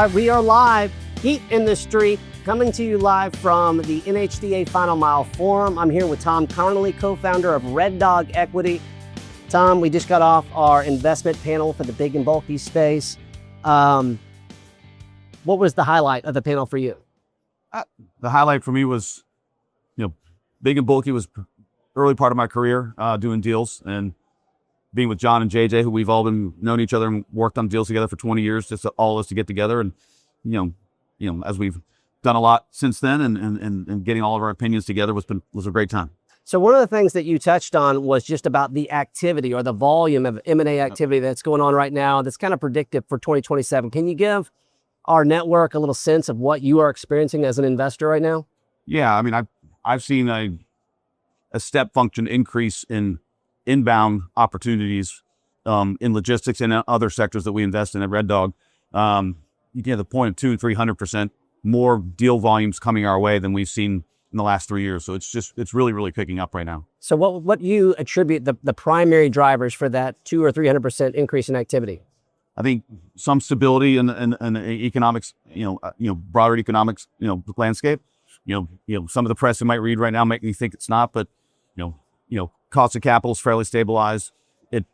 right, we are live, heat in the street, coming to you live from the NHDA Final Mile Forum. I'm here with Tom Connolly, co-founder of Red Dog Equity. Tom, we just got off our investment panel for the big and bulky space. What was the highlight of the panel for you? The highlight for me was, big and bulky was early part of my career, doing deals and being with John and JJ, who we've all known each other and worked on deals together for 20 years, just all of us to get together. And, as we've done a lot since then and getting all of our opinions together was a great time. So one of the things that you touched on was just about the activity or the volume of M&A activity that's going on right now that's kind of predictive for 2027. Can you give our network a little sense of what you are experiencing as an investor right now? Yeah, I mean, I've seen a step function increase in inbound opportunities in logistics and other sectors that we invest in at Red Dog. You get the point of 200% and 300% more deal volumes coming our way than we've seen in the last 3 years. So it's really, really picking up right now. So what do you attribute the primary drivers for that 200 or 300% increase in activity? I think some stability in economics, broader economics, landscape. Some of the press you might read right now make me think it's not, but cost of capital is fairly stabilized.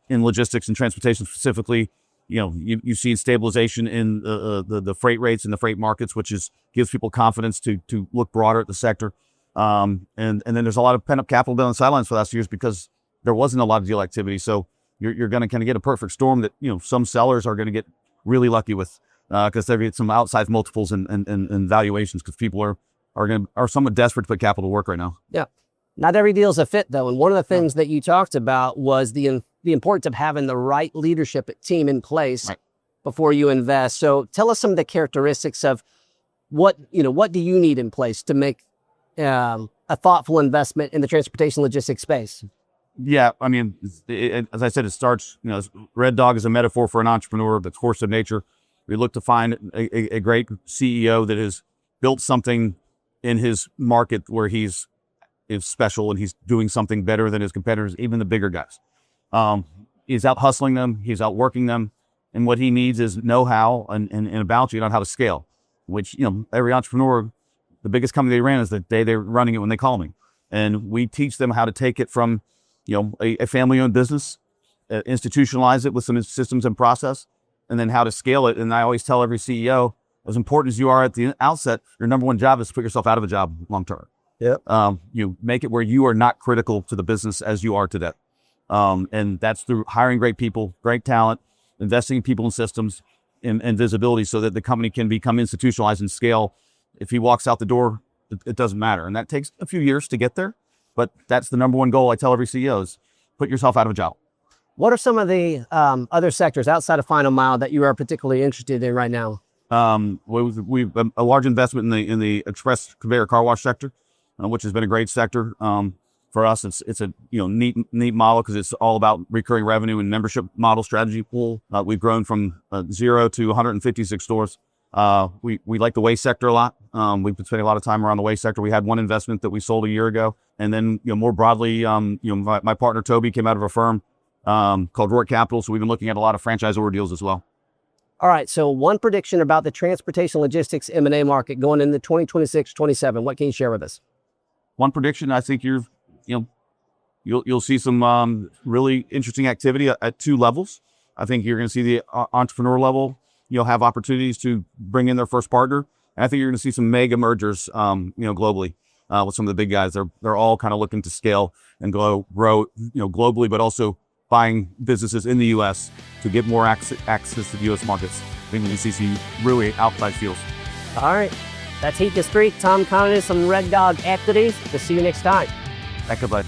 In logistics and transportation specifically, you've seen stabilization in the freight rates and the freight markets, which gives people confidence to look broader at the sector. And then there's a lot of pent-up capital down the sidelines for the last few years because there wasn't a lot of deal activity. So you're going to kind of get a perfect storm that some sellers are going to get really lucky with because they get some outsized multiples and valuations because people are somewhat desperate to put capital to work right now. Yeah. Not every deal is a fit, though. And one of the things that you talked about was the importance of having the right leadership team in place before you invest. So tell us some of the characteristics of what do you need in place to make a thoughtful investment in the transportation logistics space? Yeah, I mean, as I said, it starts, Red Dog is a metaphor for an entrepreneur, the course of nature. We look to find a great CEO that has built something in his market where is special and he's doing something better than his competitors, even the bigger guys. He's out hustling them, he's out working them, and what he needs is know-how and a balance sheet on how to scale, which, every entrepreneur, the biggest company they ran is the day they're running it when they call me. And we teach them how to take it from, a family-owned business, institutionalize it with some systems and process, and then how to scale it. And I always tell every CEO, as important as you are at the outset, your number one job is to put yourself out of a job long-term. Yep. You make it where you are not critical to the business as you are today. And that's through hiring great people, great talent, investing in people and systems and visibility so that the company can become institutionalized and scale. If he walks out the door, it doesn't matter. And that takes a few years to get there. But that's the number one goal I tell every CEO is put yourself out of a job. What are some of the other sectors outside of Final Mile that you are particularly interested in right now? We've a large investment in the express conveyor car wash sector, which has been a great sector. For us, it's a neat model because it's all about recurring revenue and membership model strategy pool. We've grown from 0 to 156 stores. We like the waste sector a lot. We've been spending a lot of time around the waste sector. We had one investment that we sold a year ago, and then more broadly, my partner Toby came out of a firm called Rourke Capital, so we've been looking at a lot of franchisor deals as well. All right, so one prediction about the transportation logistics M&A market going into 2026-27. What can you share with us? One prediction, I think you'll see some really interesting activity at two levels. I think you're going to see the entrepreneur level, have opportunities to bring in their first partner. And I think you're going to see some mega mergers, globally with some of the big guys. They're all kind of looking to scale and grow, globally, but also buying businesses in the U.S. to get more access to the U.S. markets. I think we see some really outside deals. All right. That's Heat the Street. Tom Connolly from Red Dog Equity. We'll see you next time. Thank you, bud.